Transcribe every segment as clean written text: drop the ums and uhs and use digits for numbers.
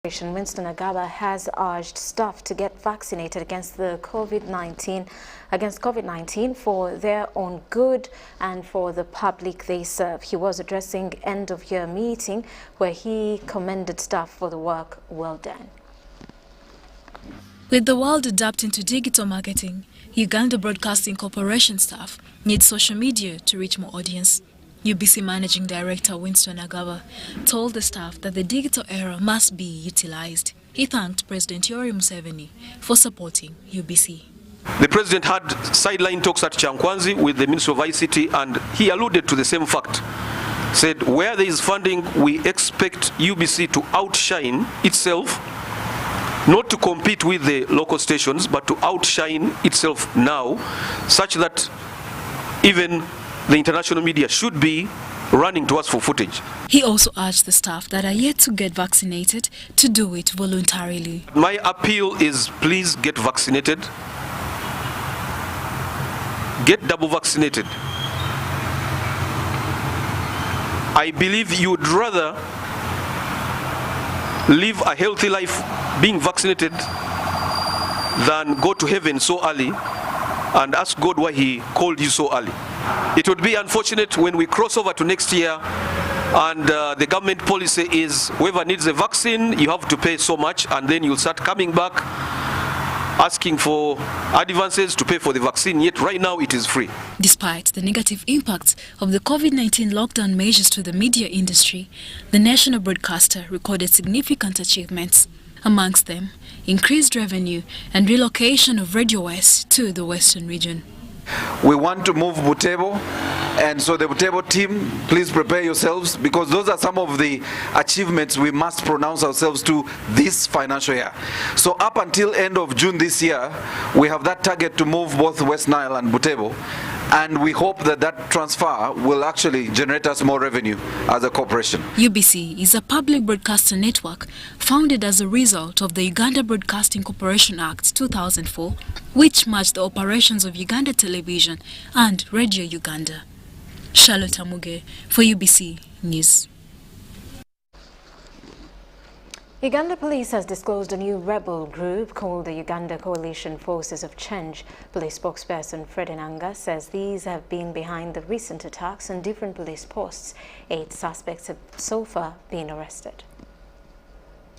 Winston Agaba has urged staff to get vaccinated against COVID-19 for their own good and for the public they serve. He was addressing end-of-year meeting where he commended staff for the work well done. With the world adapting to digital marketing, Uganda Broadcasting Corporation staff need social media to reach more audience. UBC Managing Director Winston Agaba told the staff that the digital era must be utilized. He thanked President Yoweri Museveni for supporting UBC. The President had sideline talks at Ngonzi with the Minister of ICT, and he alluded to the same fact. Said where there is funding, we expect UBC to outshine itself, not to compete with the local stations, but to outshine itself now, such that even the international media should be running to us for footage. He also urged the staff that are yet to get vaccinated to do it voluntarily. My appeal is please get vaccinated. Get double vaccinated. I believe you would rather live a healthy life being vaccinated than go to heaven so early and ask God why he called you so early. It would be unfortunate when we cross over to next year and the government policy is whoever needs a vaccine, you have to pay so much, and then you'll start coming back asking for advances to pay for the vaccine, yet right now it is free. Despite the negative impacts of the COVID-19 lockdown measures to the media industry, the national broadcaster recorded significant achievements. Amongst them, increased revenue and relocation of Radio West to the Western region. We want to move Butembo, and so the Butembo team, please prepare yourselves, because those are some of the achievements we must pronounce ourselves to this financial year. So up until end of June this year, we have that target to move both West Nile and Butembo, and we hope that that transfer will actually generate us more revenue as a corporation. UBC is a public broadcaster network founded as a result of the Uganda Broadcasting Corporation Act 2004, which merged the operations of Uganda Television and Radio Uganda. Charlotte Amuge for UBC News. Uganda Police has disclosed a new rebel group called the Uganda Coalition Forces of Change. Police spokesperson Fred Enanga says these have been behind the recent attacks on different police posts. 8 suspects have so far been arrested.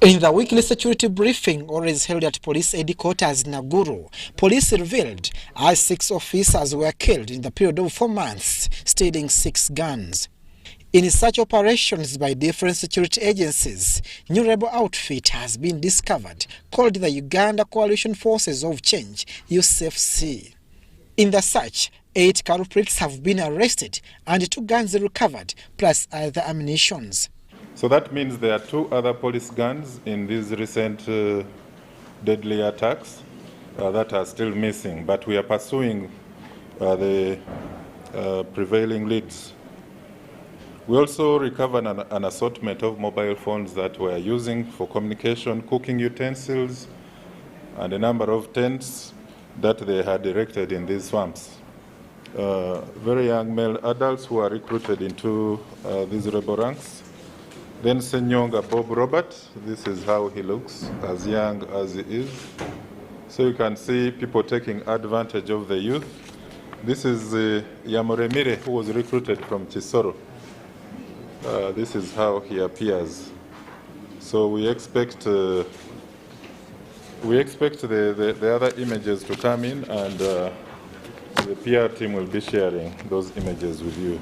In the weekly security briefing always held at police headquarters in Naguru, police revealed as 6 officers were killed in the period of 4 months, stealing 6 guns. In such operations by different security agencies, new rebel outfit has been discovered called the Uganda Coalition Forces of Change, UCFC. In the search, 8 culprits have been arrested and 2 guns recovered, plus other ammunitions. So that means there are 2 other police guns in these recent deadly attacks that are still missing, but we are pursuing the prevailing leads. We also recovered an assortment of mobile phones that we're using for communication, cooking utensils, and a number of tents that they had erected in these swamps. Very young male adults who are recruited into these rebel ranks. Then Senyonga Bob Robert, this is how he looks, as young as he is. So you can see people taking advantage of the youth. This is Yamoremire, who was recruited from Chisoro. This is how he appears. So we expect the other images to come in, and the PR team will be sharing those images with you.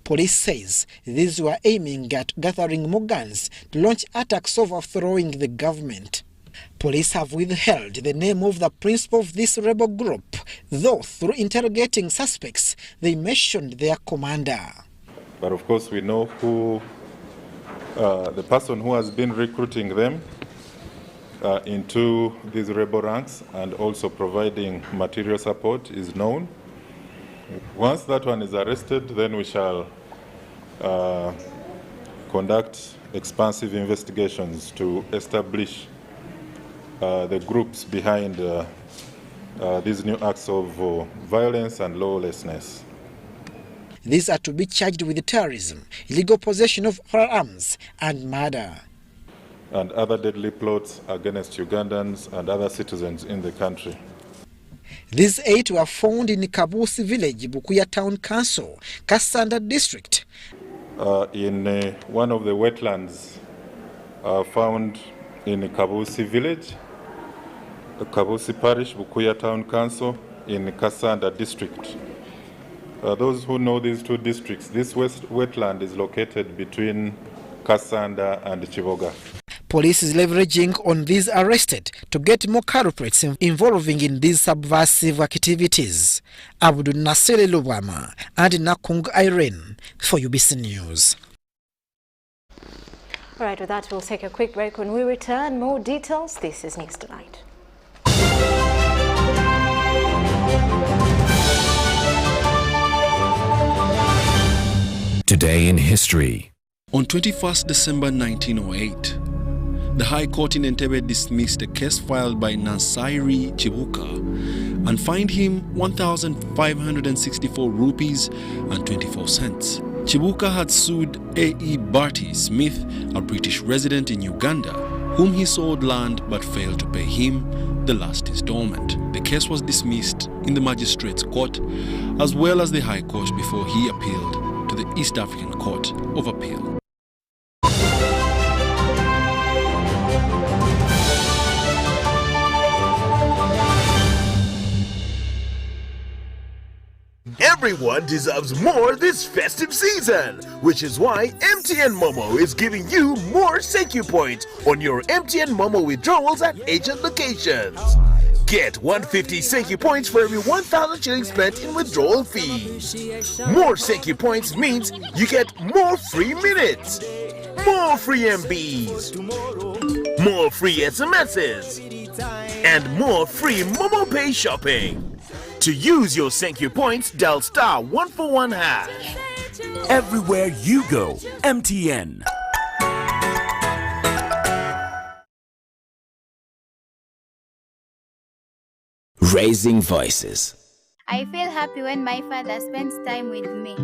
Police says these were aiming at gathering more guns to launch attacks overthrowing the government. Police have withheld the name of the principal of this rebel group, though through interrogating suspects, they mentioned their commander. But of course we know who the person who has been recruiting them into these rebel ranks and also providing material support is known. Once that one is arrested, then we shall conduct expansive investigations to establish the groups behind these new acts of violence and lawlessness. These are to be charged with terrorism, illegal possession of firearms, and murder. and other deadly plots against Ugandans and other citizens in the country. These 8 were found in Kabusi village, Bukuya Town Council, Kasanda district. In one of the wetlands found in Kabusi village, Kabusi parish, Bukuya Town Council in Kasanda district. Those who know these two districts, this wetland is located between Kasanda and Chiboga. Police is leveraging on these arrested to get more culprits involving in these subversive activities. Abdul Nasiri Lubama and Nakung Irene for UBC News. All right, with that, we'll take a quick break. When we return, more details. This is News Tonight. Today in history. On 21st December 1908, the High Court in Entebbe dismissed a case filed by Ngonzi Chibuka and fined him 1,564 rupees and 24 cents. Chibuka had sued A.E. Barty Smith, a British resident in Uganda, whom he sold land but failed to pay him the last installment. The case was dismissed in the Magistrates Court as well as the High Court before he appealed to the East African Court of Appeal. Everyone deserves more this festive season, which is why MTN Momo is giving you more thank you points on your MTN Momo withdrawals at agent locations. Get 150 thank you points for every 1,000 shillings spent in withdrawal fees. More thank you points means you get more free minutes, more free MBs, more free SMSs, and more free Momo Pay shopping. To use your thank you points, dial *141#. Everywhere you go, MTN. Raising voices. I feel happy when my father spends time with me.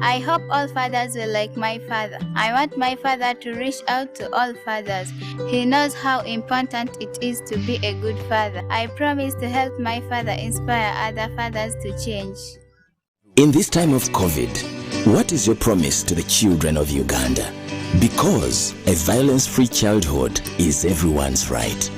I hope all fathers will like my father. I want my father to reach out to all fathers. He knows how important it is to be a good father. I promise to help my father inspire other fathers to change. In this time of COVID, what is your promise to the children of Uganda? Because a violence-free childhood is everyone's right.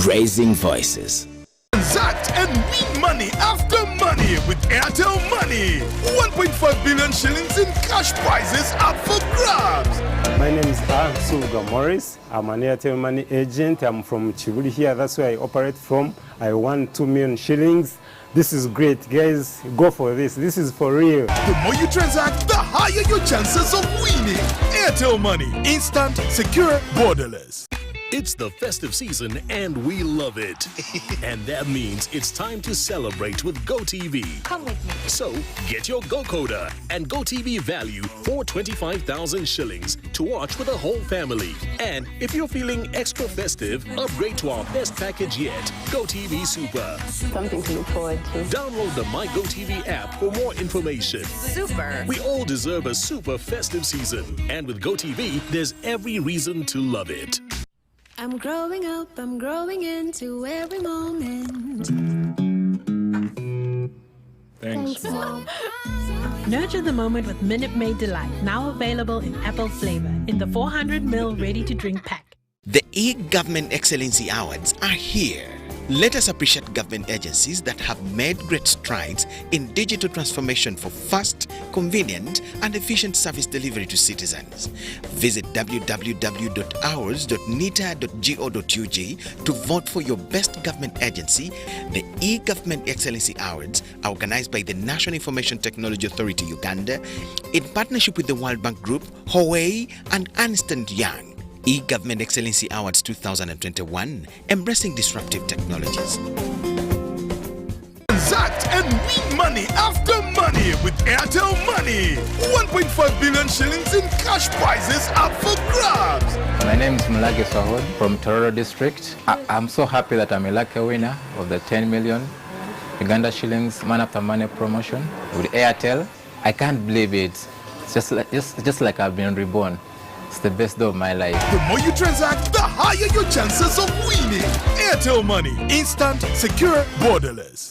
Raising voices. Transact and win money after money with Airtel Money. 1.5 billion shillings in cash prizes up for grabs. My name is Suga Morris. I'm an Airtel Money agent. I'm from Chibuli here. That's where I operate from. I won 2 million shillings. This is great, guys. Go for this. This is for real. The more you transact, the higher your chances of winning. Airtel Money. Instant, secure, borderless. It's the festive season and we love it. And that means it's time to celebrate with GoTV. Come with me. So get your GoCoder and GoTV value for 25,000 shillings to watch with the whole family. And if you're feeling extra festive, upgrade to our best package yet, GoTV Super. Something to look forward to. Download the My GoTV app for more information. Super. We all deserve a super festive season. And with GoTV, there's every reason to love it. I'm growing up, I'm growing into every moment. Thanks, Mom. Nurture the moment with Minute Maid Delight, now available in apple flavor in the 400ml ready-to-drink pack. The e-Government Excellency Awards are here. Let us appreciate government agencies that have made great strides in digital transformation for fast, convenient, and efficient service delivery to citizens. Visit www.awards.nita.go.ug to vote for your best government agency. The e-Government Excellency Awards are organized by the National Information Technology Authority Uganda in partnership with the World Bank Group, Huawei, and Ernst & Young. E-Government Excellency Awards 2021, embracing disruptive technologies. Transact and win money after money with Airtel Money. 1.5 billion shillings in cash prizes up for grabs. My name is Mulage Sahod from Tororo District. I'm so happy that I'm a lucky winner of the 10 million Uganda shillings man after money promotion with Airtel. I can't believe it. It's just like I've been reborn. It's the best day of my life. The more you transact, the higher your chances of winning. Airtel Money. Instant, secure, borderless.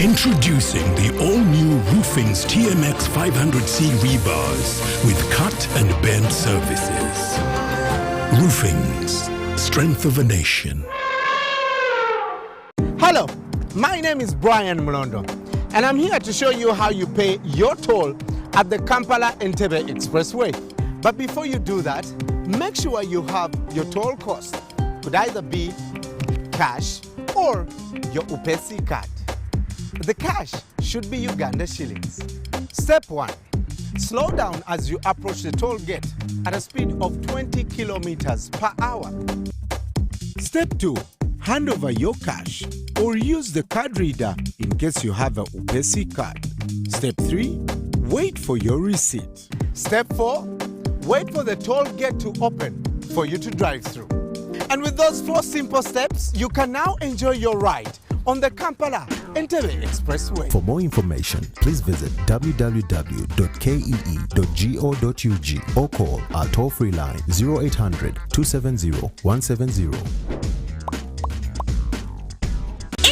Introducing the all-new Roofing's TMX 500C rebars with cut and bend surfaces. Roofing's, strength of a nation. Hello, my name is Brian Mlondo, and I'm here to show you how you pay your toll at the Kampala-Entebbe Expressway. But before you do that, make sure you have your toll cost. Could either be cash or your UPESI card. The cash should be Uganda shillings. Step 1. Slow down as you approach the toll gate at a speed of 20 kilometers per hour. Step 2. Hand over your cash or use the card reader in case you have a UPESI card. Step 3. Wait for your receipt. Step 4. Wait for the toll gate to open for you to drive through. And with those 4 simple steps, you can now enjoy your ride on the Kampala-Entebbe Expressway. For more information, please visit www.kee.go.ug or call our toll-free line 0800 270 170.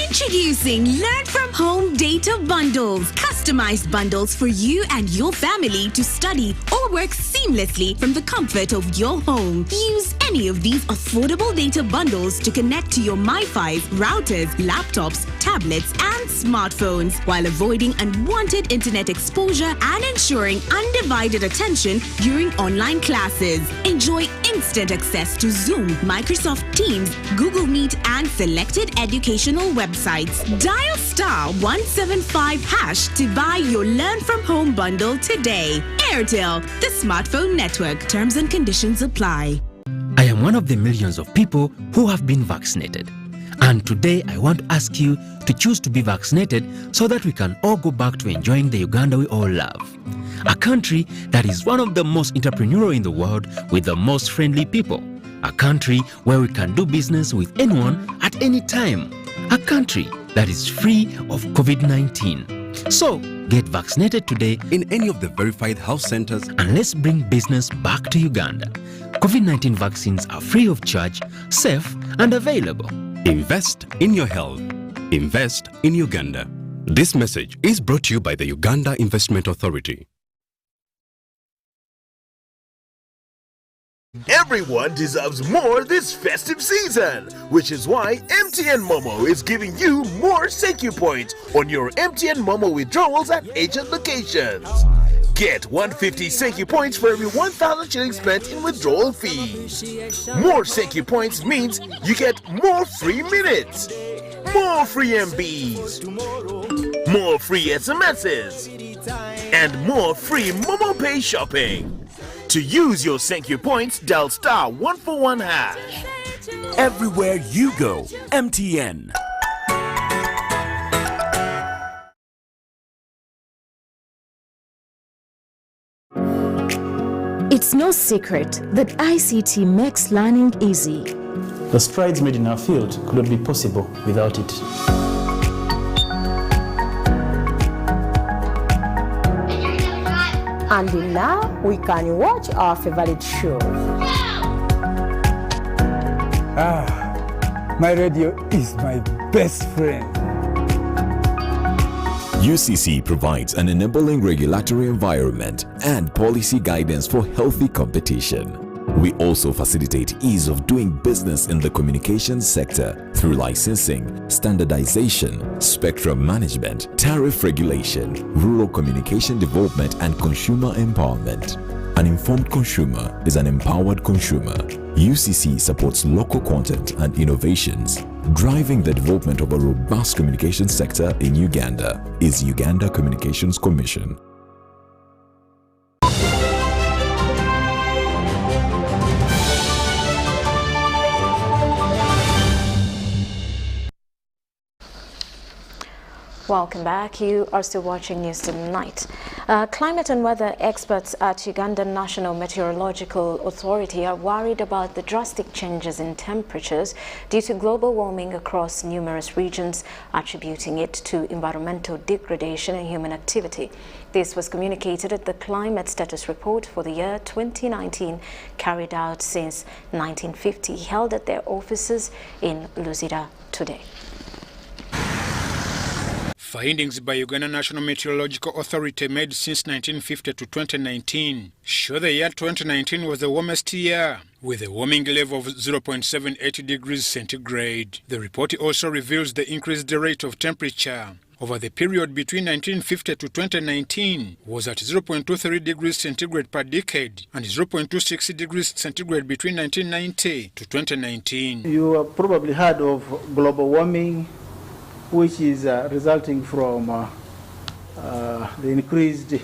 Introducing Learn From Home Data Bundles. Customized bundles for you and your family to study or work seamlessly from the comfort of your home. Use any of these affordable data bundles to connect to your MiFi routers, laptops, tablets, and smartphones while avoiding unwanted internet exposure and ensuring undivided attention during online classes. Enjoy instant access to Zoom, Microsoft Teams, Google Meet, and selected educational websites. Dial *175# to buy your Learn From Home bundle today. Airtel, the smartphone network. Terms and conditions apply. I am one of the millions of people who have been vaccinated. And today I want to ask you to choose to be vaccinated so that we can all go back to enjoying the Uganda we all love. A country that is one of the most entrepreneurial in the world with the most friendly people. A country where we can do business with anyone at any time. A country that is free of COVID-19. So, get vaccinated today in any of the verified health centers and let's bring business back to Uganda. COVID-19 vaccines are free of charge, safe and available. Invest in your health. Invest in Uganda. This message is brought to you by the Uganda Investment Authority. Everyone deserves more this festive season, which is why MTN Momo is giving you more Thank-You points on your MTN Momo withdrawals at agent locations. Get 150 Thank-You points for every 1,000 shillings spent in withdrawal fees. More Thank-You points means you get more free minutes, more free MBs, more free SMSs, and more free Momo Pay shopping. To use your Thank-You points, dial *141#. Everywhere you go, MTN. It's no secret that ICT makes learning easy. The strides made in our field could not be possible without it. And now we can watch our favorite show. My radio is my best friend. UCC provides an enabling regulatory environment and policy guidance for healthy competition. We also facilitate ease of doing business in the communications sector through licensing, standardization, spectrum management, tariff regulation, rural communication development, and consumer empowerment. An informed consumer is an empowered consumer. UCC supports local content and innovations. Driving the development of a robust communications sector in Uganda is Uganda Communications Commission. Welcome back. You are still watching News Tonight. Climate and weather experts at Uganda National Meteorological Authority are worried about the drastic changes in temperatures due to global warming across numerous regions, attributing it to environmental degradation and human activity. This was communicated at the Climate Status Report for the year 2019, carried out since 1950, held at their offices in Luzira today. Findings by Uganda National Meteorological Authority made since 1950 to 2019 show the year 2019 was the warmest year, with a warming level of 0.78 degrees centigrade. The report also reveals the increased rate of temperature over the period between 1950 to 2019 was at 0.23 degrees centigrade per decade and 0.26 degrees centigrade between 1990 to 2019. You have probably heard of global warming, which is resulting from the increased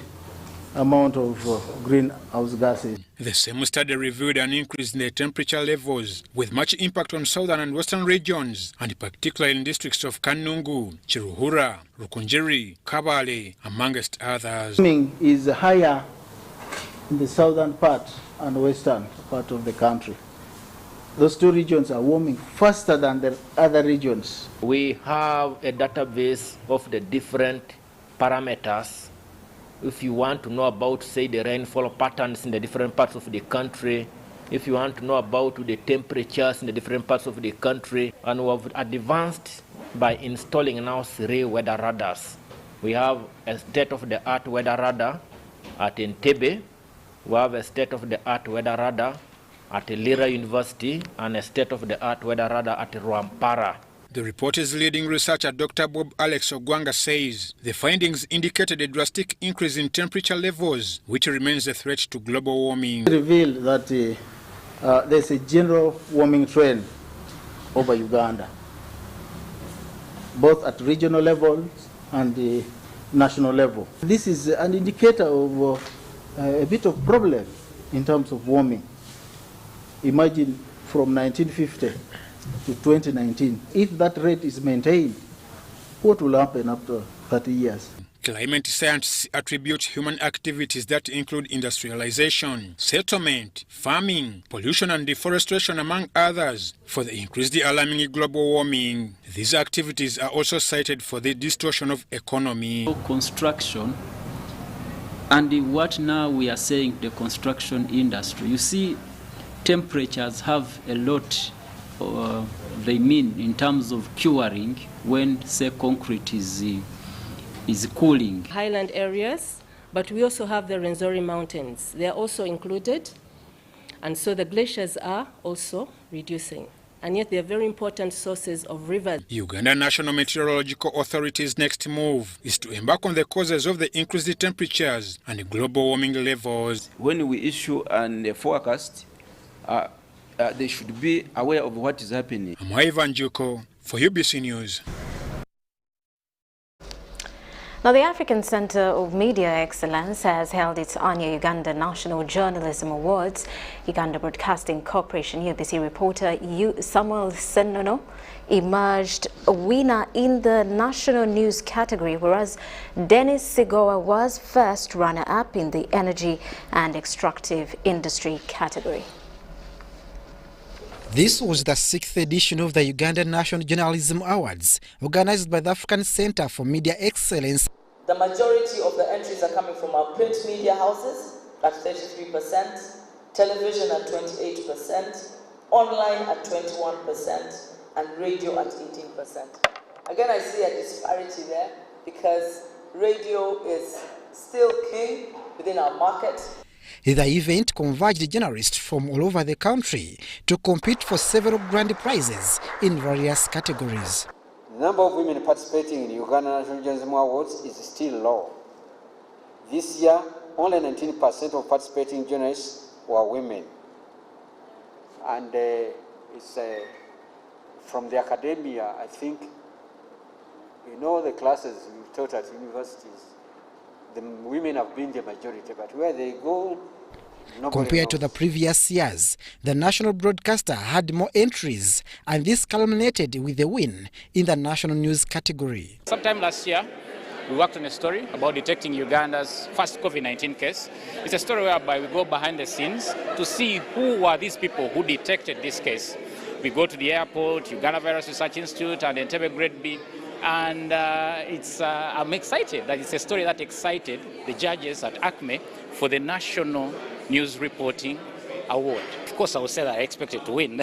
amount of greenhouse gases. The same study revealed an increase in the temperature levels, with much impact on southern and western regions, and particularly in districts of Kanungu, Chiruhura, Rukunjeri, Kabale, amongst others. Warming is higher in the southern part and western part of the country. Those two regions are warming faster than the other regions. We have a database of the different parameters. If you want to know about, say, the rainfall patterns in the different parts of the country, if you want to know about the temperatures in the different parts of the country, and we have advanced by installing now 3 weather radars. We have a state-of-the-art weather radar at Entebbe. We have a state-of-the-art weather radar at Lira University and a state-of-the-art weather radar at Rwampara. The report's leading researcher, Dr. Bob Alex Ogwanga, says the findings indicated a drastic increase in temperature levels, which remains a threat to global warming. Reveal that there's a general warming trend over Uganda, both at regional level and the national level. This is an indicator of a bit of problem in terms of warming. Imagine from 1950 to 2019, if that rate is maintained, what will happen after 30 years? Climate scientists attribute human activities that include industrialization, settlement, farming, pollution and deforestation, among others, for the increased alarming global warming. These activities are also cited for the distortion of economy. Construction, and what now we are saying the construction industry. You see, temperatures have a lot they mean in terms of curing when, say, concrete is cooling. Highland areas, but we also have the Rwenzori Mountains. They are also included, and so the glaciers are also reducing. And yet they are very important sources of rivers. Uganda National Meteorological Authority's next move is to embark on the causes of the increased temperatures and global warming levels. When we issue a forecast, they should be aware of what is happening. I'm Ivan Juko for UBC News. Now, the African Center of Media Excellence has held its annual Uganda National Journalism Awards. Uganda Broadcasting Corporation UBC reporter Samuel Senono emerged a winner in the national news category, whereas Dennis Sigoa was first runner-up in the energy and extractive industry category. This was the 6th edition of the Uganda National Journalism Awards, organized by the African Center for Media Excellence. The majority of the entries are coming from our print media houses at 33%, television at 28%, online at 21%, and radio at 18%. Again, I see a disparity there because radio is still king within our market. The event converged journalists from all over the country to compete for several grand prizes in various categories. The number of women participating in the Uganda National Journalism Awards is still low. This year, only 19% of participating journalists were women. And it's from the academia, I think, the classes we taught at universities, the women have been the majority, but where they go Compared to the previous years, the national broadcaster had more entries, and this culminated with a win in the national news category. Sometime last year, we worked on a story about detecting Uganda's first COVID-19 case. It's a story whereby we go behind the scenes to see who were these people who detected this case. We go to the airport, Uganda Virus Research Institute, and Entebbe Grade B, and I'm excited that it's a story that excited the judges at ACME for the National News Reporting Award. Of course, I would say that I expected to win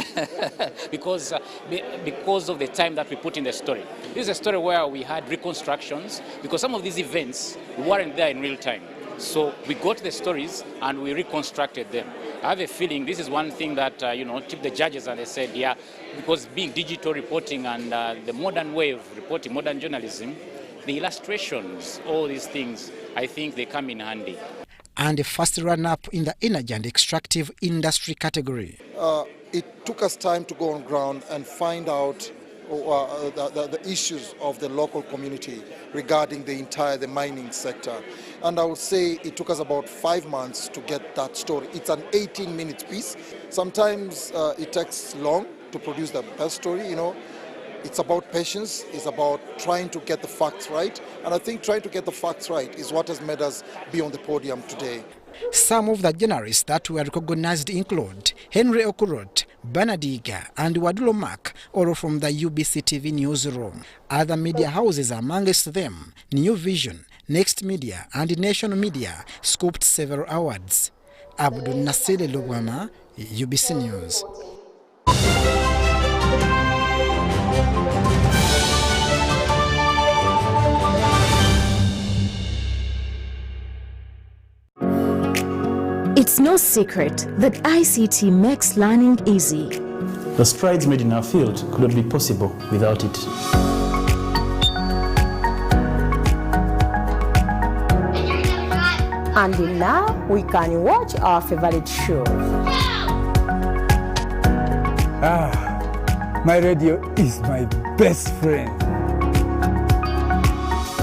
because of the time that we put in the story. This is a story where we had reconstructions because some of these events weren't there in real time. So we got the stories and we reconstructed them. I have a feeling this is one thing that, tipped the judges, and they said, yeah, because being digital reporting and the modern way of reporting, modern journalism, the illustrations, all these things, I think they come in handy. And a first run-up in the energy and extractive industry category. It took us time to go on ground and find out the issues of the local community regarding the mining sector. And I would say it took us about 5 months to get that story. It's an 18-minute piece. Sometimes it takes long to produce the best story, It's about patience, it's about trying to get the facts right. And I think trying to get the facts right is what has made us be on the podium today. Some of the journalists that were recognized include Henry Okurot, Banadiga, and Wadulo Mark, all from the UBC TV newsroom. Other media houses amongst them, New Vision, Next Media, and Nation Media, scooped several awards. Abdul Nasir Lubwana, UBC News. It's no secret that ICT makes learning easy. The strides made in our field could not be possible without it. And now we can watch our favorite show. My radio is my best friend.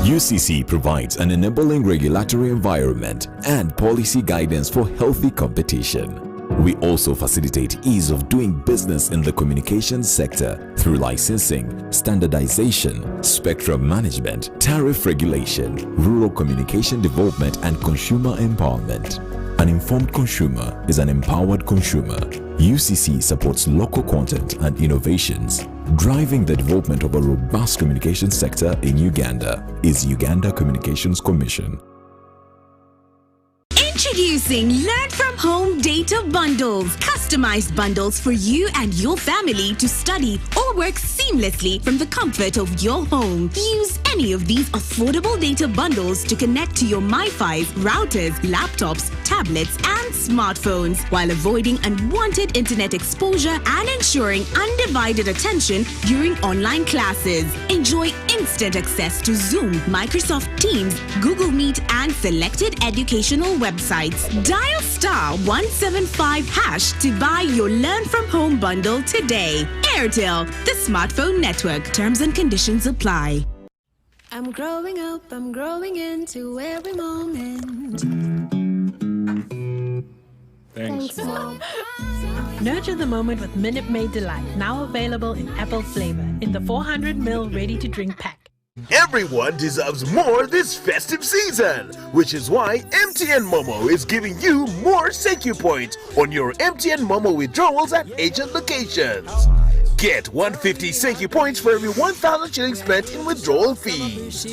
UCC provides an enabling regulatory environment and policy guidance for healthy competition. We also facilitate ease of doing business in the communications sector through licensing, standardization, spectrum management, tariff regulation, rural communication development, and consumer empowerment. An informed consumer is an empowered consumer. UCC supports local content and innovations. Driving the development of a robust communication sector in Uganda is Uganda Communications Commission. Introducing Learn from Home Data Bundles. Customized bundles for you and your family to study or work seamlessly from the comfort of your home. Use any of these affordable data bundles to connect to your MiFis, routers, laptops, tablets, and smartphones while avoiding unwanted internet exposure and ensuring undivided attention during online classes. Enjoy instant access to Zoom, Microsoft Teams, Google Meet, and selected educational websites. Dial *175# to buy your Learn from Home bundle today. Airtel, the smartphone network. Terms and conditions apply. I'm growing up, I'm growing into every moment. Thanks, Mom. Nurture the moment with Minute Maid Delight, now available in apple flavor in the 400ml ready-to-drink pack. Everyone deserves more this festive season, which is why MTN Momo is giving you more thank you points on your MTN Momo withdrawals at agent locations. Get 150 thank you points for every 1,000 shillings spent in withdrawal fees.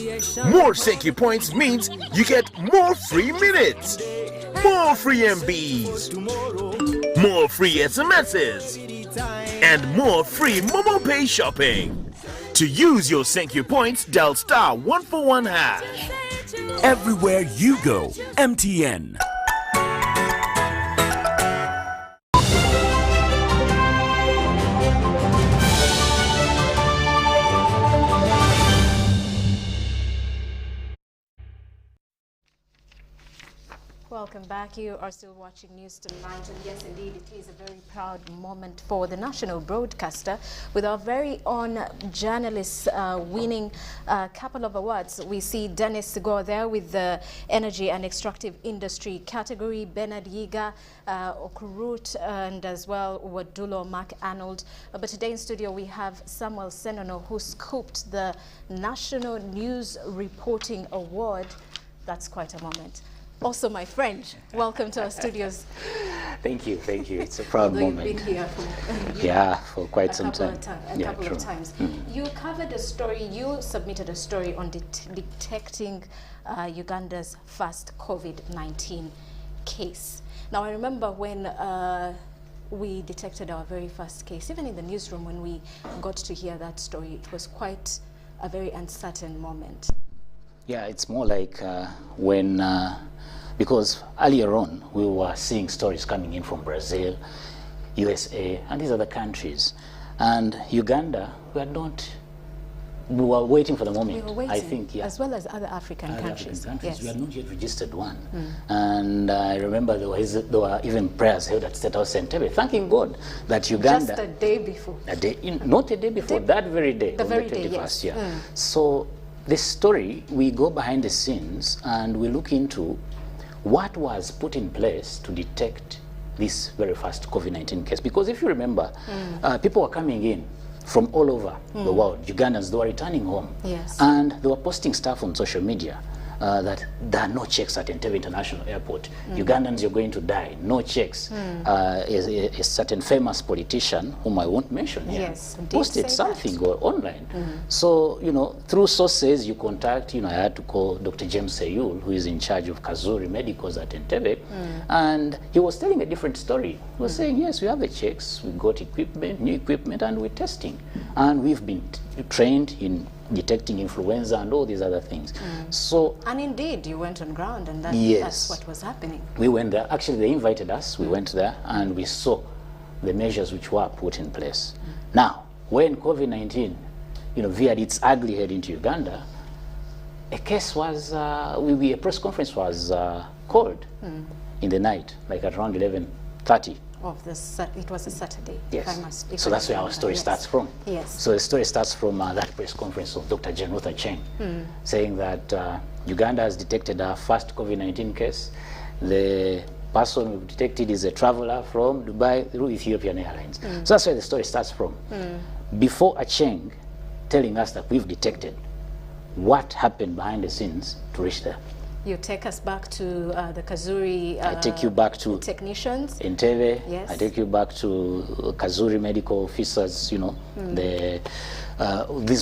More thank you points means you get more free minutes, more free MBs, more free SMSs, and more free Momo Pay shopping. To use your thank you points, dial *141#. Everywhere you go, MTN. Welcome Welcome back. You are still watching News Tonight, and yes, indeed, it is a very proud moment for the national broadcaster, with our very own journalists winning a couple of awards. We see Dennis Sigor there with the Energy and Extractive Industry category, Bernard Yiga, Okurut, and as well Wadulo Mark Arnold. But today in studio we have Samuel Senono, who scooped the National News Reporting Award. That's quite a moment. Also, my friend, welcome to our studios. Thank you, thank you. It's a proud moment. You've been here for quite some time. A couple of times. You covered a story, you submitted a story on detecting Uganda's first COVID-19 case. Now, I remember when we detected our very first case, even in the newsroom when we got to hear that story, it was quite a very uncertain moment. Yeah, it's more like when, because earlier on we were seeing stories coming in from Brazil, USA, and these other countries. And Uganda, we were waiting for the moment. We were waiting, I think, yeah. As well as other African countries. Yes. We had not yet registered one. And I remember there were even prayers held at State House Entebbe, thanking God that Uganda... Just a day before. Not a day before, that very day. The very day, yes. Yeah. So this story, we go behind the scenes and we look into what was put in place to detect this very first COVID-19 case. Because if you remember, people were coming in from all over the world. Ugandans, they were returning home. Yes. And they were posting stuff on social media that there are no checks at Entebbe International Airport. Ugandans, you're going to die. No checks. A certain famous politician, whom I won't mention here, posted something online. So, you know, through sources you contact, I had to call Dr. James Seyul, who is in charge of Kazuri Medicals at Entebbe, and he was telling a different story. He was saying, yes, we have the checks, we got equipment, new equipment, and we're testing. And we've been trained in detecting influenza and all these other things. So, and indeed, you went on ground, and that's what was happening. We went there. Actually, they invited us. We went there, and we saw the measures which were put in place. Now, when COVID-19, veered its ugly head into Uganda, a case was, a press conference was called in the night, like at around 11:30. It was a Saturday. Yes. So that's where our story starts from. Yes. So the story starts from that press conference of Dr. Jane Ruth Acheng, saying that Uganda has detected our first COVID-19 case. The person we detected is a traveler from Dubai through Ethiopian Airlines. So that's where the story starts from. Before Acheng telling us that we've detected, what happened behind the scenes to reach there? You take us back to the Kazuri I take you back to technicians. Entebbe. Yes. I take you back to Kazuri medical officers, these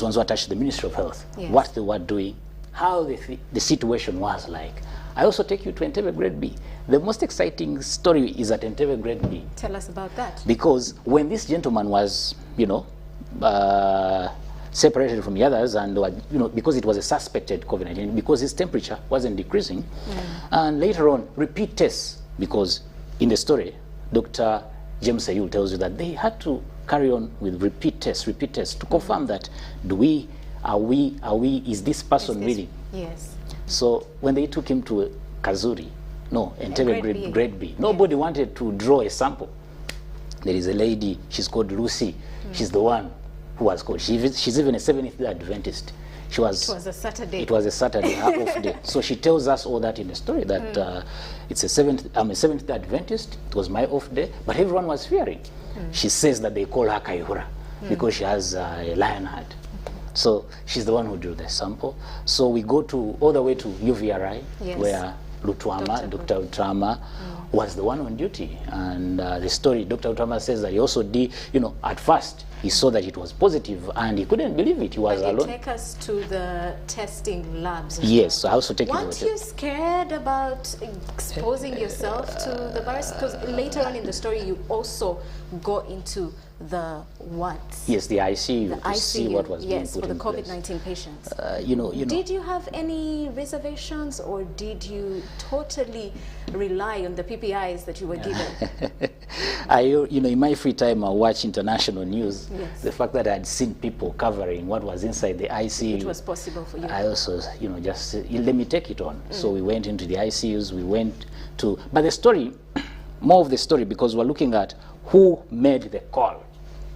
ones who are attached to the Ministry of Health. Yes. What they were doing, how the situation was like. I also take you to Entebbe Grade B. The most exciting story is at Entebbe Grade B. Tell us about that. Because when this gentleman was, separated from the others, and because it was a suspected COVID-19, because his temperature wasn't decreasing, and later on repeat tests, because in the story Dr. James Seyul tells you that they had to carry on with repeat tests to confirm that is this person really? Yes. So when they took him to Kazuri, Entebbe Grade B, nobody wanted to draw a sample. There is a lady, she's called Lucy, she's the one who was called. She's even a Seventh-day Adventist. It was a Saturday. It was a Saturday, her off day. So she tells us all that in the story, that I'm a Seventh-day Adventist. It was my off day, but everyone was fearing. She says that they call her Kaihura because she has a lion heart. So she's the one who drew the sample. So we go all the way to UVRI, where Dr. Lutuama was the one on duty. And the story, Dr. Lutuama says that he also did, at first, he saw that it was positive and he couldn't believe it. He was alone. Take us to the testing labs. Yes, so I also take you. Weren't you scared about exposing yourself to the virus? Because later on in the story, you also go into the what? Yes, the ICU, the to ICU, see what was being yes, put for the in place. COVID-19 patients. Did you have any reservations, or did you totally rely on the PPIs that you were given? In my free time, I watch international news. Yes. The fact that I had seen people covering what was inside the ICU. It was possible for you. I also, just let me take it on. So we went into the ICUs. We went to, but the story, more of the story, because we're looking at who made the call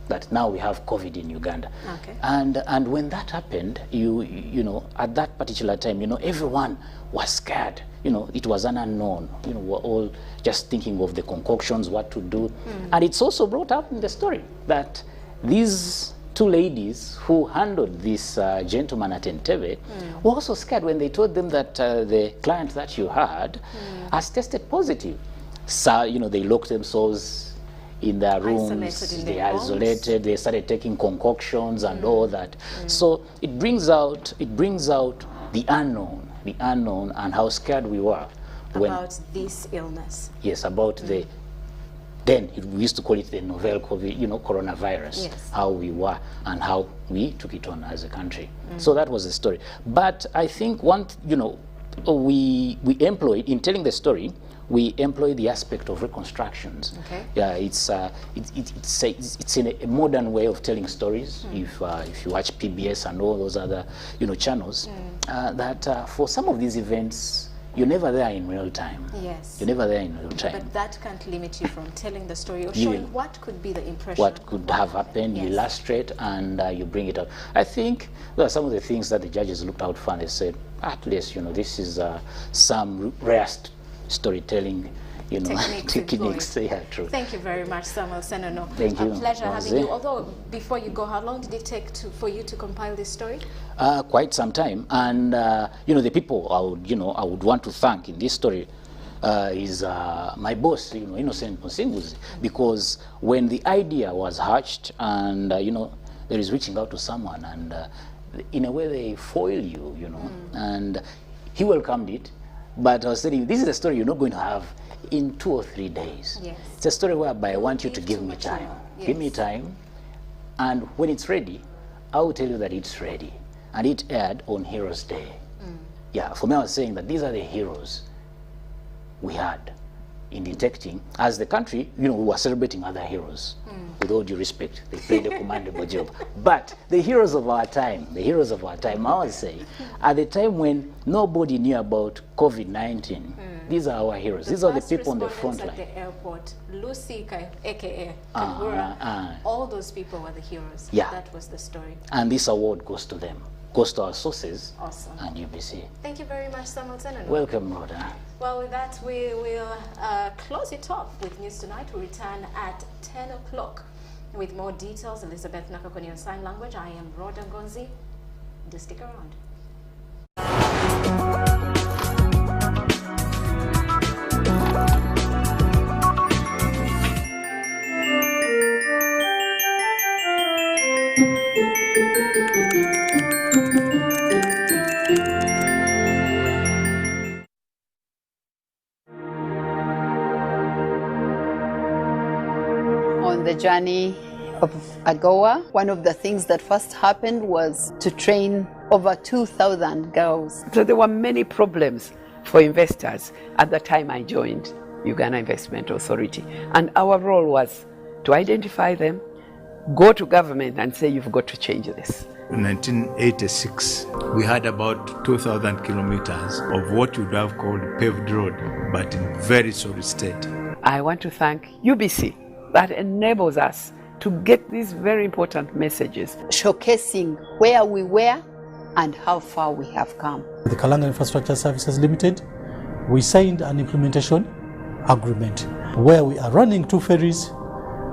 that now we have COVID in Uganda. Okay. And when that happened, at that particular time, everyone was scared. It was an unknown. We're all just thinking of the concoctions, what to do. And it's also brought up in the story that these two ladies who handled this gentleman at Entebbe were also scared when they told them that the client that you had has tested positive. So, they locked themselves in their rooms, they isolated, they started taking concoctions and all that. So it brings out the unknown and how scared we were. About this illness. Yes, about then we used to call it the novel COVID, coronavirus, yes. How we were and how we took it on as a country. So that was the story. But I think we employed, in telling the story, we employ the aspect of reconstructions. Okay. Yeah, it's in a modern way of telling stories. If you watch PBS and all those other channels, that for some of these events you're never there in real time. Yes. You're never there in real time. But that can't limit you from telling the story or showing what could be the impression. What could have happened, you illustrate and you bring it out. I think there are some of the things that the judges looked out for and they said, at least, this is some rare storytelling, techniques. Yeah, true. Thank you very much, Samuel Senono. Thank you. A pleasure having you. Although, before you go, how long did it take for you to compile this story? Quite some time. And, the people I would want to thank in this story is my boss, Innocent Musinguzi, because when the idea was hatched and, there is reaching out to someone and in a way they foil you, and he welcomed it. But I was telling you, this is a story you're not going to have in 2 or 3 days. Yes. It's a story whereby I want you to give me time. Yes. Give me time, and when it's ready, I will tell you that it's ready. And it aired on Heroes Day. Yeah, for me, I was saying that these are the heroes we had in detecting. As the country, we were celebrating other heroes. With all due respect, they played a commendable job. But the heroes of our time, I would say, at the time when nobody knew about COVID-19, these are our heroes. These are the people on the front line. At the airport, Lucy, aka Kagura, all those people were the heroes. Yeah. That was the story. And this award goes to them, goes to our sources and UBC. Thank you very much, Samuel Senono. Welcome, Rhoda. Well, with that, we will close it off with News Tonight. We'll return at 10 o'clock with more details. Elizabeth Nakakoni on sign language. I am Rhoda Ngonzi. Do stick around. On the journey of AGOA, one of the things that first happened was to train over 2,000 girls. So there were many problems for investors at the time I joined Uganda Investment Authority. And our role was to identify them, go to government and say, you've got to change this. In 1986, we had about 2,000 kilometers of what you would have called paved road, but in very sorry state. I want to thank UBC that enables us to get these very important messages. Showcasing where we were and how far we have come. The Kalanga Infrastructure Services Limited, we signed an implementation agreement where we are running 2 ferries,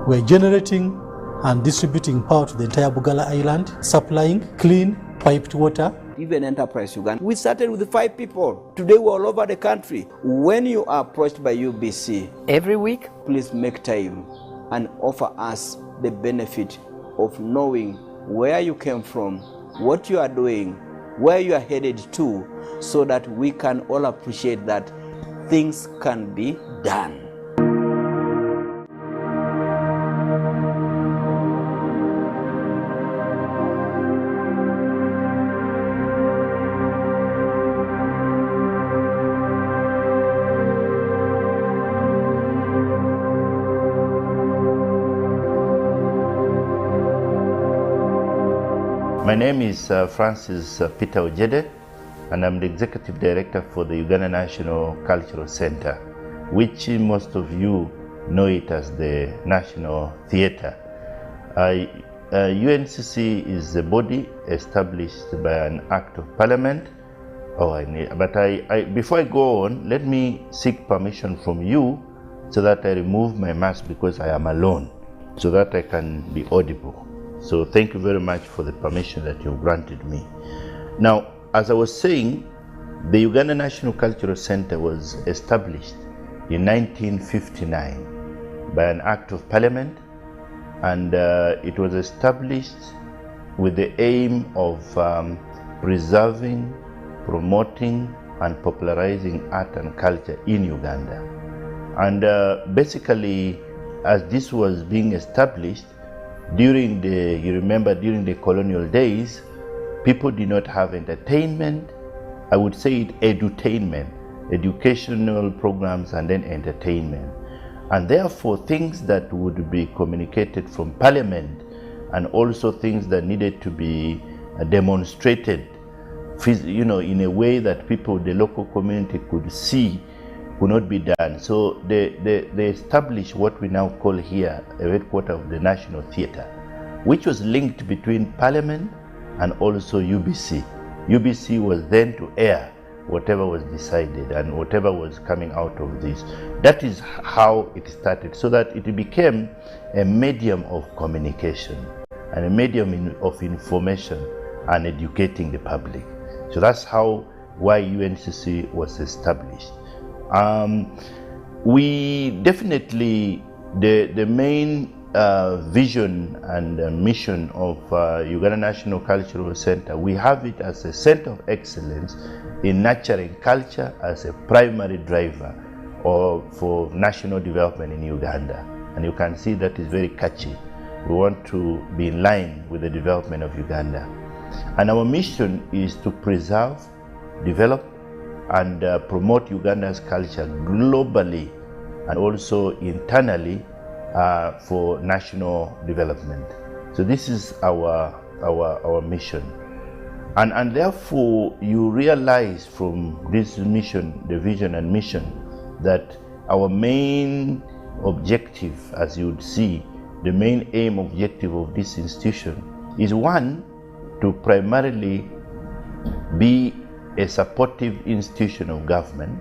we're generating and distributing power to the entire Bugala Island, supplying clean piped water. Even Enterprise Uganda, we started with 5 people. Today we're all over the country. When you are approached by UBC, every week, please make time and offer us the benefit of knowing where you came from, what you are doing, where you are headed to, so that we can all appreciate that things can be done. My name is Francis Peter Ojede, and I'm the Executive Director for the Uganda National Cultural Center, which most of you know it as the National Theatre. UNCC is a body established by an Act of Parliament. Before I go on, let me seek permission from you so that I remove my mask because I am alone, so that I can be audible. So thank you very much for the permission that you've granted me. Now, as I was saying, the Uganda National Cultural Center was established in 1959 by an Act of Parliament, and it was established with the aim of preserving, promoting, and popularizing art and culture in Uganda. And basically, as this was being established, during the colonial days, people did not have entertainment. I would say it edutainment, educational programs and then entertainment. And therefore things that would be communicated from Parliament and also things that needed to be demonstrated, in a way that people, the local community could see, could not be done. So they established what we now call here a headquarters of the National Theatre, which was linked between Parliament and also UBC. UBC was then to air whatever was decided and whatever was coming out of this. That is how it started, so that it became a medium of communication and a medium of information and educating the public. So that's why UNCC was established. We definitely, the main vision and mission of Uganda National Cultural Center, we have it as a center of excellence in nurturing culture as a primary driver for national development in Uganda. And you can see that is very catchy. We want to be in line with the development of Uganda. And our mission is to preserve, develop, and promote Uganda's culture globally and also internally for national development. So this is our mission. And therefore you realize from this mission, the vision and mission, that our main objective, as you would see, the main aim objective of this institution is, one, to primarily be a supportive institution of government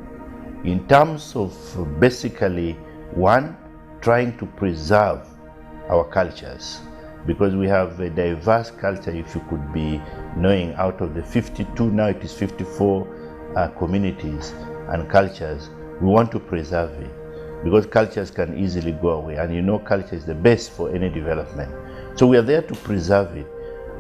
in terms of basically, one, trying to preserve our cultures, because we have a diverse culture. If you could be knowing, out of the 52, now it is 54 communities and cultures, we want to preserve it, because cultures can easily go away, and culture is the best for any development. So we are there to preserve it,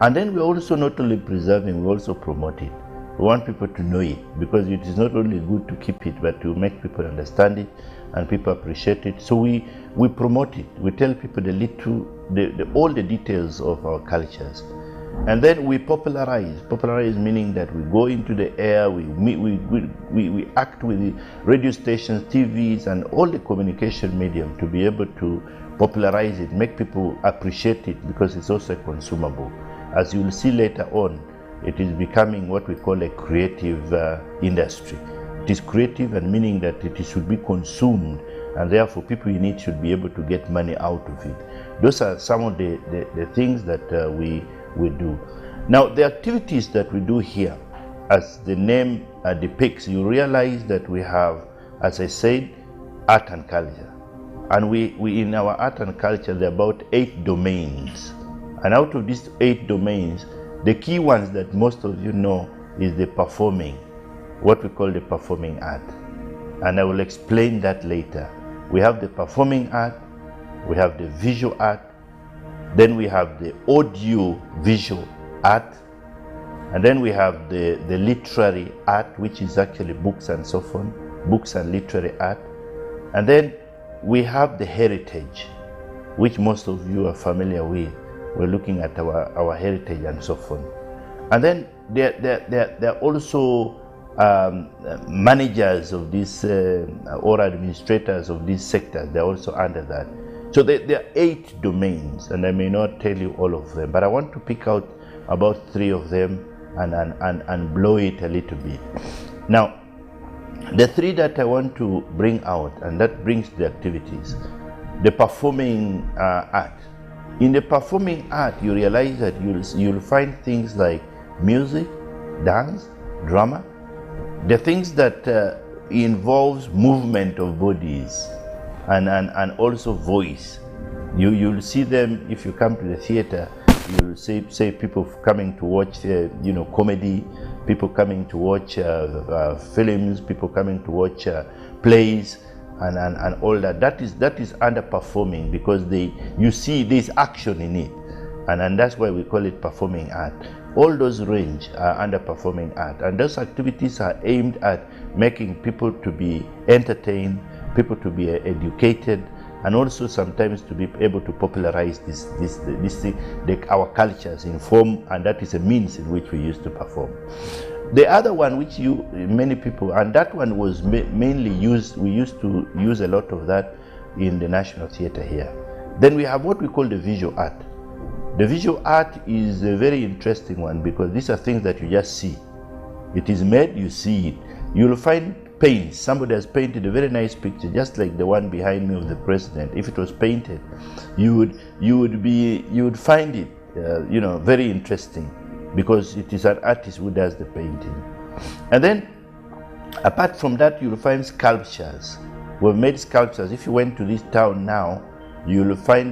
and then we're also not only preserving, we also promote it. We want people to know it, because it is not only good to keep it, but to make people understand it and people appreciate it. So we promote it. We tell people all the details of our cultures. And then we popularize. Popularize meaning that we go into the air, we act with the radio stations, TVs, and all the communication medium to be able to popularize it, make people appreciate it, because it's also consumable. As you will see later on, it is becoming what we call a creative industry. It is creative, and meaning that it should be consumed, and therefore people in it should be able to get money out of it. Those are some of the things that we do. Now, the activities that we do here, as the name depicts, you realize that we have, as I said, art and culture. And we in our art and culture, there are about 8 domains. And out of these 8 domains, the key ones that most of you know is the performing, what we call the performing art. And I will explain that later. We have the performing art, we have the visual art, then we have the audio visual art, and then we have the literary art, which is actually books and so on, books and literary art. And then we have the heritage, which most of you are familiar with. We're looking at our heritage and so on. And then there are also managers of this or administrators of these sectors. They're also under that. So there are 8 domains, and I may not tell you all of them, but I want to pick out about 3 of them, and blow it a little bit. Now, the 3 that I want to bring out, and that brings the activities, the performing art. In the performing art, you realize that you'll find things like music, dance, drama, the things that involves movement of bodies and also voice. You'll see them if you come to the theater. You'll say people coming to watch comedy, people coming to watch films, people coming to watch plays, and all that. That is underperforming, because you see there's action in it, and that's why we call it performing art. All those range are underperforming art, and those activities are aimed at making people to be entertained, people to be educated, and also sometimes to be able to popularize this thing, our cultures in form, and that is a means in which we used to perform. The other one, which many people, and that one was mainly used, we used to use a lot of that in the National Theatre here. Then we have what we call the visual art. The visual art is a very interesting one, because these are things that you just see. It is made, you see it. You'll find paints. Somebody has painted a very nice picture, just like the one behind me of the president. If it was painted, you would find it, very interesting, because it is an artist who does the painting. And then, apart from that, you'll find sculptures. We've made sculptures. If you went to this town now, you'll find that